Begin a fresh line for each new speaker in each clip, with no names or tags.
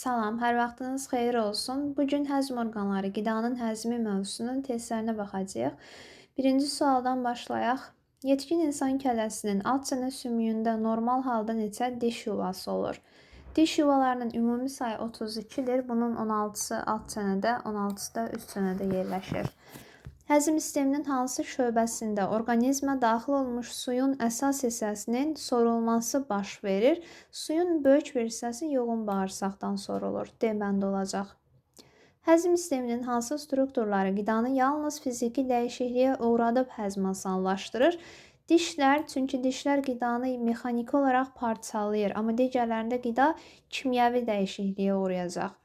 Salam, hər vaxtınız xeyir olsun. Bugün həzm orqanları, qidanın həzmi mövzusunun testlərinə baxacağıq. Birinci sualdan başlayaq. Yetkin insan kələsinin alt çənə sümüyündə normal halda neçə diş yuvası olur? Diş yuvalarının ümumi sayı 32-dir. Bunun 16-sı alt çənədə, 16-sı da üst çənədə yerləşir. Həzm sisteminin hansı şöbəsində orqanizmə daxil olmuş suyun əsas hissəsinin sorulması baş verir? Suyun böyük bir hissəsi yoğun bağırsaqdan sorulur. D bəndə olacaq. Həzm sisteminin hansı strukturları qidanı yalnız fiziki dəyişikliyə uğradıb həzm asanlaşdırır? Dişlər, çünki dişlər qidanı mexaniki olaraq parçalayır, amma digərlərində qida kimyəvi dəyişikliyə uğrayacaq.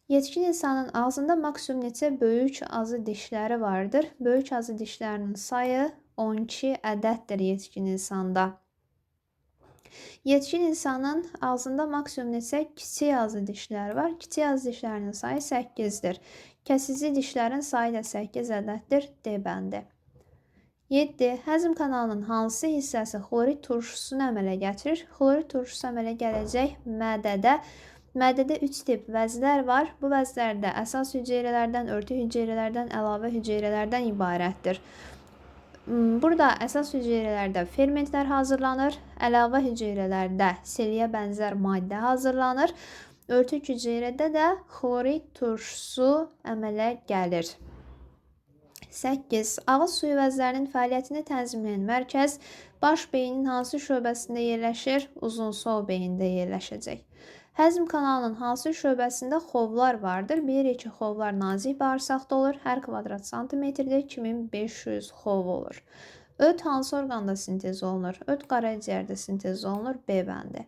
Yetkin insanın ağzında maksimum neçə böyük azı dişləri vardır? Böyük azı dişlərinin sayı 12 ədəddir yetkin insanda. Yetkin insanın ağzında maksimum neçə kiçik azı dişləri var? Kiçik azı dişlərinin sayı 8-dir. Kəsici dişlərin sayı da 8 ədəddir. D bəndi. 7. Həzm kanalının hansı hissəsi xlorid turşusunu əmələ gətirir? Xlorid turşusu əmələ gələcək mədədə. Mədədə 3 tip vəzlər var. Bu vəzlərdə əsas hüceyrələrdən, örtük hüceyrələrdən, əlavə hüceyrələrdən ibarətdir. Burada əsas hüceyrələrdə fermentlər hazırlanır. Əlavə hüceyrələrdə seliyə bənzər maddə hazırlanır. Örtük hüceyrədə də xlorid turşusu əmələ gəlir. 8. Ağız suyu vəzlərinin fəaliyyətini tənzimləyən mərkəz baş beynin hansı şöbəsində yerləşir? Uzunsol beyində yerləşəcək. Həzm kanalının hansı şöbəsində xovlar vardır? Bilirik ki, xovlar nazik bağırsaqda olur. Hər kvadrat santimetrdə 2500 xov olur. Öd hansı orqanda sintez olunur? Öd qaraciyərdə sintez olunur. B bəndi.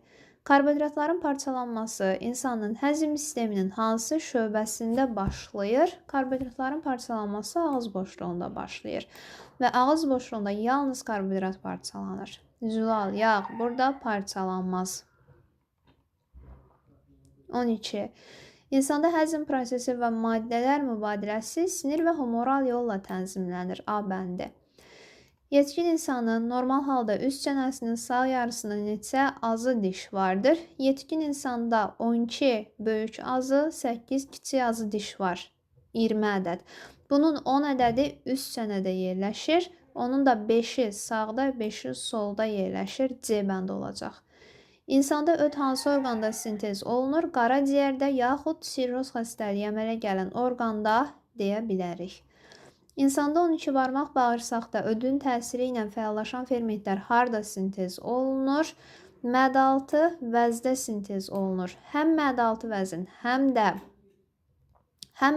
Karbohidratların parçalanması insanın həzm sisteminin hansı şöbəsində başlayır? Karbohidratların parçalanması ağız boşluğunda başlayır. Və ağız boşluğunda yalnız karbohidrat parçalanır. Zülal, yağ burada parçalanmaz. 12. İnsanda həzm prosesi və maddələr mübadiləsi sinir və humoral yolla tənzimlənir. A bəndi. Yetkin insanın normal halda üst çənəsinin sağ yarısında neçə azı diş vardır? Yetkin insanda 12 böyük azı, 8 kiçik azı diş var. 20 ədəd. Bunun 10 ədədi üst çənədə yerləşir. Onun da 5-i sağda, 5-i solda yerləşir. C bəndi olacaq. İnsanda öd hansı orqanda sintez olunur? Qaraciyərdə yaxud sirroz xəstəliyi əmələ gələn orqanda deyə bilərik. İnsanda 12 barmaq bağırsaqda ödün təsiri ilə fəallaşan fermentlər harda sintez olunur? Mədaltı vəzdə sintez olunur. Həm mədaltı vəzin, həm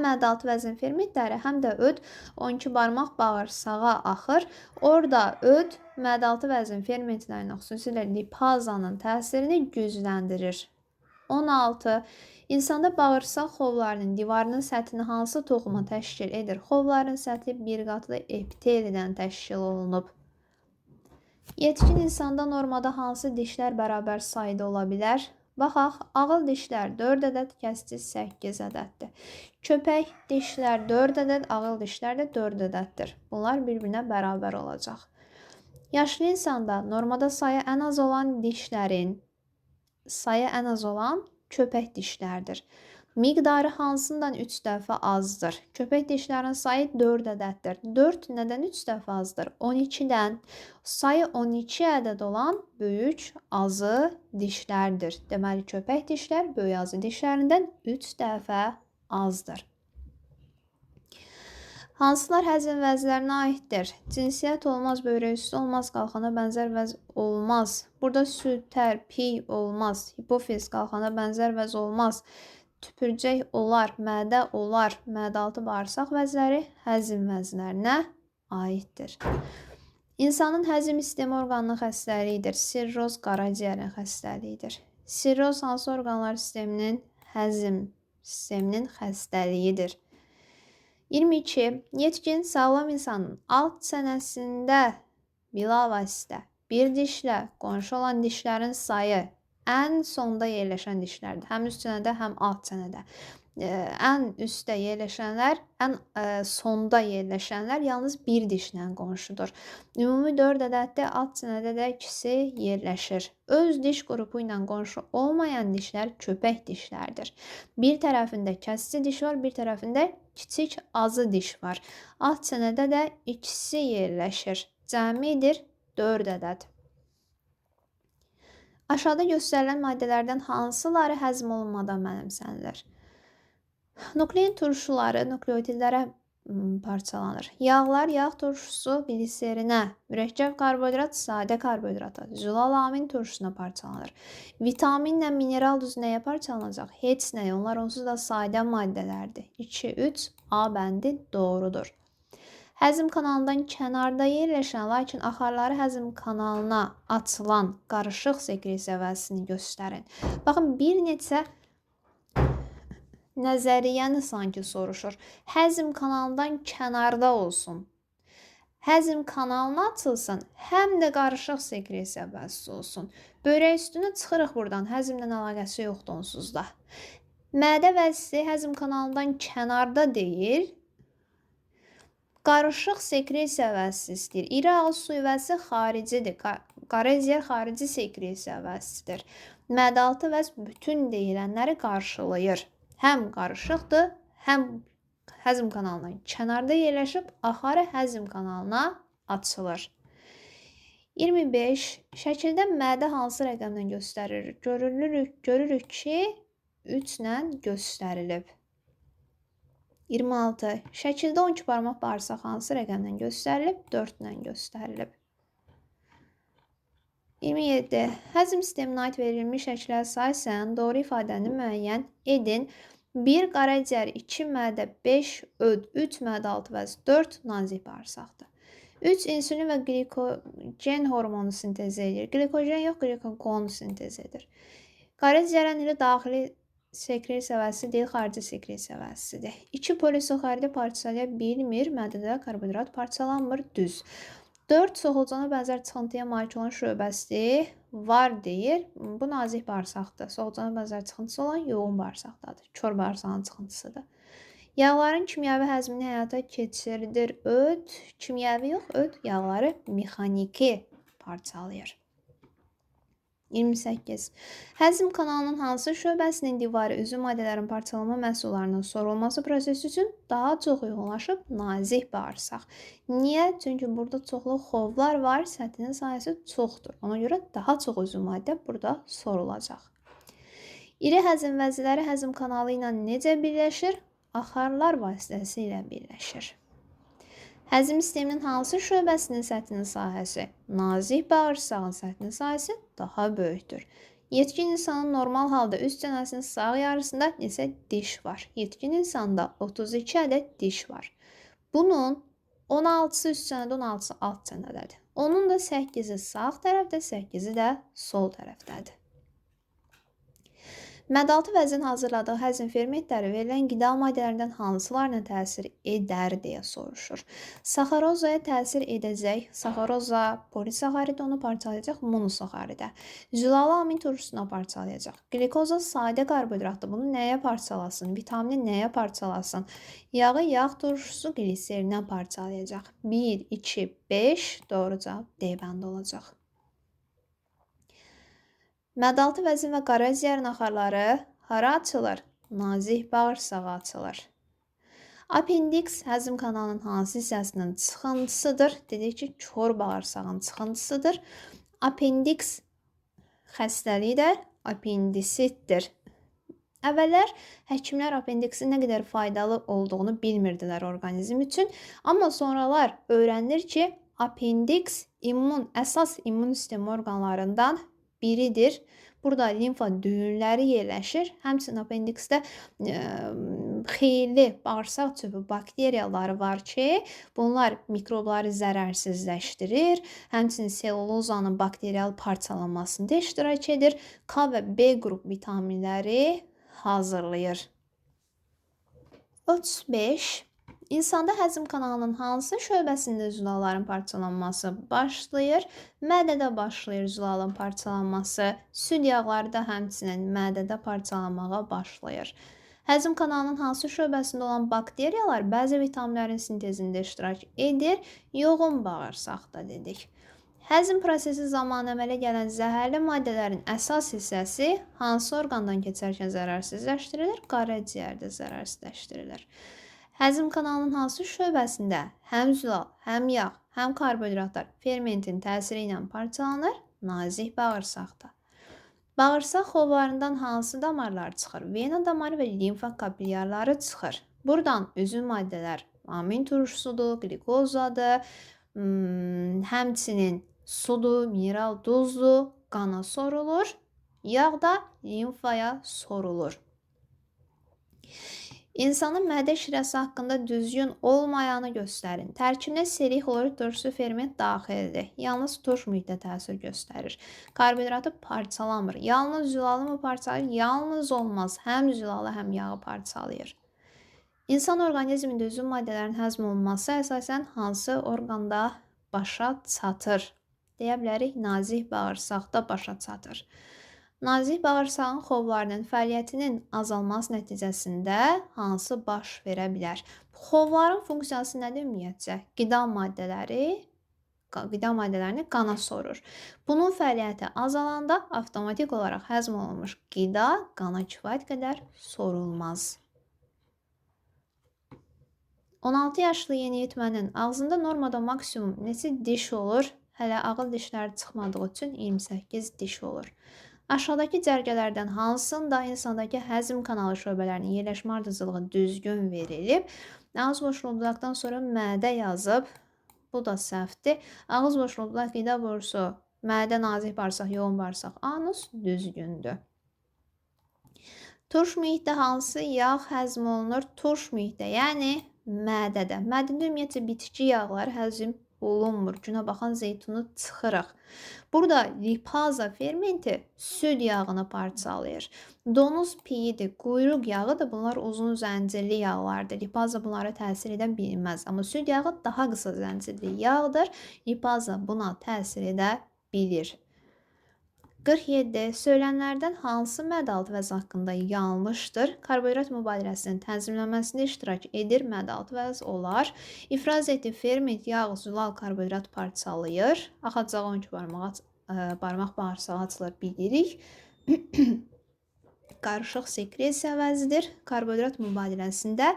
mədaltı vəzin fermentləri, həm də öd 12 barmaq bağırsağa axır. Orada öd mədaltı vəzin fermentlərinin, xüsusilə lipazanın təsirini gücləndirir. 16. İnsanda bağırsaq xovlarının divarının səthini hansı toxuma təşkil edir? Xovların səthi bir qatlı epitelidən təşkil olunub. Yetkin insanda normada hansı dişlər bərabər sayda ola bilər? Baxaq, ağıl dişlər 4 ədəd, kəskin 8 ədəddir. Köpək dişlər 4 ədəd, ağıl dişlər də 4 ədəddir. Bunlar bir-birinə bərabər olacaq. Yaşlı insanda normada sayı ən az olan dişlərin sayı ən az olan köpək dişlərdir. Miqdarı hansından 3 dəfə azdır? Köpək dişlərinin sayı 4 ədəddir. 4 nədən 3 dəfə azdır? 12-dən. Sayı 12 ədəd olan böyük azı dişlərdir. Deməli, köpək dişlər böyük azı dişlərindən 3 dəfə azdır. Hansılar həzm vəzlərinə aiddir? Cinsiyyət olmaz, böyrək üstü olmaz, qalxana bənzər vəz olmaz. Burada sütər, piy olmaz, hipofiz, qalxana bənzər vəz olmaz. Tüpürcək olar, mədə olar, mədaltı bağırsaq vəzləri həzm vəzlərinə aiddir. İnsanın həzm sistemi orqanının xəstəliyidir. Sirroz qaraciyərin xəstəliyidir. Sirroz hansı orqanlar sisteminin həzm sisteminin xəstəliyidir. 22. Yetkin sağlam insanın alt çənəsində bilavasitə bir dişlə qonşu olan dişlərin sayı ən sonda yerləşən dişlərdir. Həm üst çənədə, həm alt çənədə. ən üstdə yerləşənlər, ən sonda yerləşənlər yalnız bir dişlə qonşudur. Ümumi 4 ədəddə alt çənədə də ikisi yerləşir. Öz diş qrupu ilə qonşu olmayan dişlər köpək dişlərdir. Bir tərəfində kəsici diş var, bir tərəfində kiçik azı diş var. Alt çənədə də ikisi yerləşir. Cəmidir 4 ədəd. Aşağıda göstərilən maddələrdən hansıları həzm olunmadan mənimsənilir? Nuklein turşuları nukleotidlərə parçalanır. Yağlar, yağ turşusu gliserinə, mürəkkəb karbohidrat sadə karbohidrata, zülalamin turşusuna parçalanır. Vitaminlə mineral düzü nəyə parçalanacaq? Heç nəyə. Onlar onsuz da sadə maddələrdir. 2, 3 A bəndi doğrudur. Həzm kanalından kənarda yerləşən, lakin axarları həzm kanalına açılan qarışıq sekresiya vəzisini göstərin. Baxın, bir neçə nəzəriyyəni sanki soruşur. Həzm kanalından kənarda olsun. Həzm kanalına açılsın, həm də qarışıq sekresiya vəzisi olsun. Börək üstünə çıxırıq buradan, həzmlə əlaqəsi yoxdur onsuz da. Mədə vəzisi həzm kanalından kənarda deyil, qarışıq sekresiya vəzisi istəyir. İri ağız suyu vəzisi xaricidir. Qarezyer xarici sekresiya vəzisidir. Mədaltı vəz bütün deyilənləri qarşılayır. Həm qarışıqdır, həm həzm kanalından kənarda yerləşib, axarı həzm kanalına açılır. 25. Şəkildə mədə hansı rəqəmlə göstərilir? Görürük ki, 3 ilə göstərilib. 26. Şəkildə 12 barmaq bağırsaq hansı rəqəmlə göstərilib? 4 ilə göstərilib. 27. Həzm sisteminə aid verilmiş şəklə əsasən doğru ifadəni müəyyən edin. 1 qaraciyər, 2 mədə, 5 öd, 3 mədə-altı vəz, 4 nazik bağırsaqdır. 3 insülin və glikogen hormonu sintez edir. Glikogen yox, glikogon sintez edir. Qaraciyərin ili daxili sekresiya vəzisi deyil, xarici sekresiya vəzisidir. 2 polisaxaridi parçalaya bilmir, mədədə karbohidrat parçalanmır, düz. 4 soxulcana bənzər çıxıntıya malik olan şöbəsi var deyir. Bu nazik bağırsaqdır. Soxulcana bənzər çıxıntısı olan yoğun bağırsaqdadır. Kör bağırsağın çıxıntısıdır. Yağların kimyəvi həzmini həyata keçirilir. Öd, kimyəvi yox, öd yağları mexaniki parçalayır. 28. Həzm kanalının hansı şöbəsinin divarı üzvü maddələrin parçalanma məhsullarının sorulması prosesi üçün daha çox uyğunlaşıb? Nazik bağırsaq. Niyə? Çünki burada çoxlu xovlar var, səthinin sahəsi çoxdur. Ona görə daha çox üzvü maddə burada sorulacaq. İri həzm vəziləri həzm kanalı ilə necə birləşir? Axarlar vasitəsilə birləşir. Həzm sisteminin hansı şöbəsinin səthinin sahəsi? Nazik bağırsağın səthinin sahəsi daha böyükdür. Yetkin insanın normal halda üst çənəsinin sağ yarısında isə diş var. Yetkin insanda 32 ədəd diş var. Bunun 16-sı üst çənədə, 16-sı alt çənədədir. Onun da 8-i sağ tərəfdə, 8-i də sol tərəfdədir. Mədaltı vəzin hazırladığı həzm fermentləri verilən qida maddələrindən hansılarına təsir edər deyə soruşur. Saxarozaya təsir edəcək. Saxaroza polisaxarid onu parçalayacaq monosaxaridə. Zülalamin turşusuna parçalayacaq. Glikoza sadə karbohidratdır. Bunu nəyə parçalasın? Vitamini nəyə parçalasın? Yağı yağ turşusu gliserinə parçalayacaq. 1, 2, 5 doğru cavab D bəndi olacaq. Mədaltı vəzin və qaraciyərin axarları hara açılır? Nazik bağırsağa açılır. Apendiks həzm kanalının hansı hissəsinin çıxıntısıdır? Dedik ki, kör bağırsağın çıxıntısıdır. Apendiks xəstəliyi də apendisitdir. Əvvəllər həkimlər apendiksin nə qədər faydalı olduğunu bilmirdilər orqanizm üçün. Amma sonralar öyrənilir ki, apendiks əsas immun sistemi orqanlarından biridir. Burada limfa düyünləri yerləşir. Həmçinin apendiksdə xeyli bağırsaq çöpü bakteriyaları var ki, bunlar mikrobları zərərsizləşdirir. Həmçinin selulozanın bakterial parçalanmasında iştirak edir. K və B qrup vitaminləri hazırlayır. 35. İnsanda həzm kanalının hansı şöbəsində zülalların parçalanması başlayır? Mədədə başlayır zülalın parçalanması. Süd yağları da həmçinin mədədə parçalanmağa başlayır. Həzm kanalının hansı şöbəsində olan bakteriyalar bəzi vitaminlərin sintezində iştirak edir? Yoğun bağırsaqda dedik. Həzm prosesi zamanı əmələ gələn zəhərli maddələrin əsas hissəsi hansı orqandan keçərkən zərərsizləşdirilir? Qaraciyərdə zərərsizləşdirilir. Həzm kanalının hansı şöbəsində həm zülal, həm yağ, həm karbohidratlar fermentin təsiri ilə parçalanır? Nazik bağırsaqda. Bağırsaq xovlarından hansı damarlar çıxır? Vena damarı və limfa kapilyarları çıxır. Buradan üzüm maddələr amin turşusudur, glikozadır, həmçinin sudur, mineral duzdur, qana sorulur. Yağ da limfaya sorulur. İnsanın mədə şirəsi haqqında düzgün olmayanı göstərin. Tərkibinə serik klorid turşusu ferment daxildir. Yalnız turş mühitdə təsir göstərir. Karbohidratı parçalamır. Yalnız zülalı mı parçalayır? Yalnız olmaz. Həm zülalı, həm yağı parçalayır. İnsan orqanizmində üzüm maddələrin həzm olunması əsasən hansı orqanda başa çatır? Deyə bilərik, nazik bağırsaqda başa çatır. Nazik bağırsağın xovlarının fəaliyyətinin azalması nəticəsində hansı baş verə bilər? Xovların funksiyası nədir ümumiyyətcə? Qida maddələrini qana sorur. Bunun fəaliyyəti azalanda avtomatik olaraq həzm olunmuş qida qana kifayət qədər sorulmaz. 16 yaşlı yeniyetmənin ağzında normada maksimum neçə diş olur? Hələ ağıl dişləri çıxmadığı üçün 28 diş olur. Aşağıdakı cərgələrdən hansında insandakı həzm kanalı şöbələrinin yerləşmə ardıcılığı düzgün verilib? Ağız boşluğu budaqdan sonra mədə yazıb. Bu da səhvdir. Ağız boşluğu budaq, qida borusu, mədə, nazik bağırsaq, yoğun bağırsaq, anus düzgündür. Turş mühitdə hansı yağ həzm olunur? Turş mühitdə, yəni mədədə. Mədədə ümumiyyətlə bitki yağları həzm olunmur. Günə baxan zeytunu çıxırıq. Burada lipaza fermenti süd yağını parçalayır. Donuz piyidir, quyruq yağı da bunlar uzun zəncirli yağlardır. Lipaza bunlara təsir edə bilməz. Amma süd yağı daha qısa zəncirli yağdır. Lipaza buna təsir edə bilir. 47. Söylənlərdən hansı mədə-altı vəz haqqında yanlışdır? Karbohidrat mübadiləsinin tənzimlənməsində iştirak edir, mədə-altı vəz olar. İfraz etdiyi ferment, yağ, zülal, karbohidrat parçalayır. Axacağı 12 barmaq bağırsağı açılır, bilirik. Qarışıq sekresiya vəzidir. Karbohidrat mübadiləsində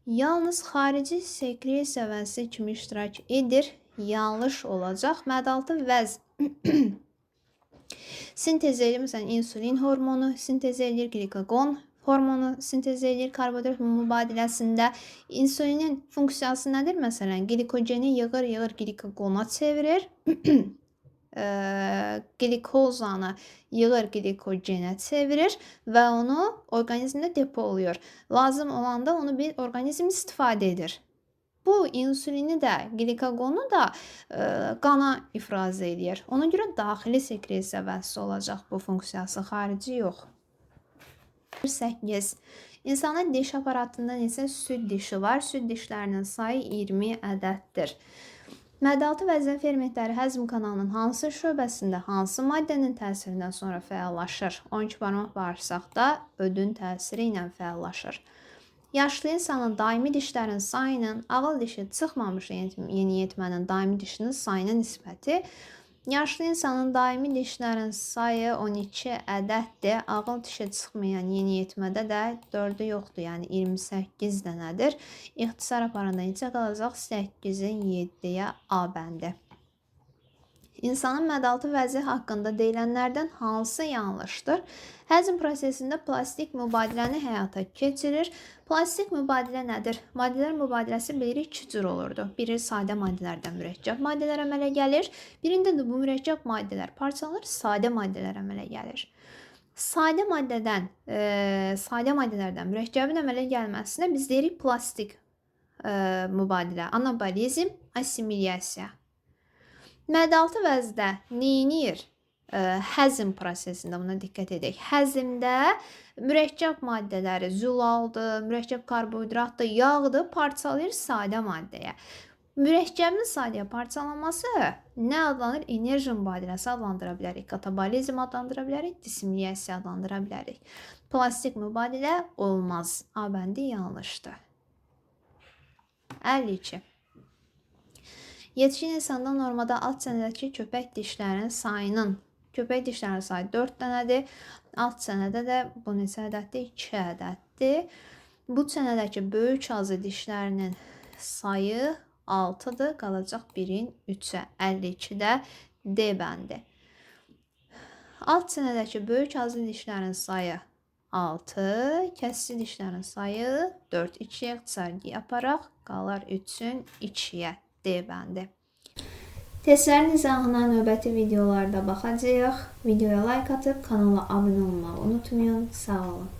yalnız xarici sekresiya vəzi kimi iştirak edir. Yanlış olacaq. Mədə-altı vəz sintez edir, məsələn, insulin hormonu sintez edir, glikagon hormonu sintez edir. Karbohidrat mübadiləsində insulinin funksiyası nədir? Məsələn, glikogeni yığır glikagona çevirir. Glikozanı yığır glikogenə çevirir və onu orqanizmdə depoluyur. Lazım olanda onu bir orqanizm istifadə edir. Bu insulini də, glikagonu da qana ifraz edir. Ona görə daxili sekresiya vəzsi olacaq bu funksiyası, xarici yox. 8. İnsanın diş aparatında isə süd dişi var. Süd dişlərinin sayı 20 ədəddir. Mədə-altı vəzin fermentləri həzm kanalının hansı şöbəsində hansı maddənin təsirindən sonra fəallaşır? 12 barmaq bağırsaqda ödün təsiri ilə fəallaşır. Yaşlı insanın daimi dişlərin sayının ağıl dişi çıxmamış yeniyetmənin daimi dişinin sayına nisbəti. Yaşlı insanın daimi dişlərin sayı 12 ədəddir. Ağıl dişi çıxmayan yeniyetmədə də 4'ü yoxdur, yəni 28 dənədir. İxtisar aparanda neçə qalacaq? 8'in 7'yə A bəndi. İnsanın mədə-altı vəzi haqqında deyilənlərdən hansı yanlışdır? Həzm prosesində plastik mübadiləni həyata keçirir. Plastik mübadilə nədir? Maddələr mübadiləsi bilirik 2 cür olurdu. Biri sadə maddələrdən mürəkkəb maddələr əmələ gəlir. Birində də bu mürəkkəb maddələr parçalanır, sadə maddələr əmələ gəlir. Sadə maddələrdən mürəkkəbin əmələ gəlməsinə biz deyirik plastik mübadilə, anabolizm, assimilyasiya. Mədə-altı vəzdə neynir? Həzm prosesində buna diqqət edək. Həzmdə mürəkkəb maddələri zülaldır, mürəkkəb karbohidratdır, yağdır, parçalayır sadə maddəyə. Mürəkkəbin sadə parçalanması nə adlanır? Enerji mübadiləsi adlandıra bilərik, katabolizm adlandıra bilərik, dissimiliyasiya adlandıra bilərik. Plastik mübadilə olmaz. A bəndi yanlışdır. 52. Yetişkin insanda normada alt çənədəki köpək dişlərinin sayının, köpək dişlərinin sayı 4 dənədir. Alt çənədə də bu neçə ədəddir? 2 ədəddir. Bu çənədəki böyük azı dişlərinin sayı 6-dır, qalacaq 1-in 3-ə, 52-də D bəndi. Alt çənədəki böyük azı dişlərin sayı 6, kəsici dişlərin sayı 4. 2-yə ixtisarlı yaparaq qalar 3-ün 2-yə, D bəndi. Testlərin izahına növbəti videolarda baxacağıq. Videoya like atıb kanala abunə olmağı unutmayın. Sağ olun.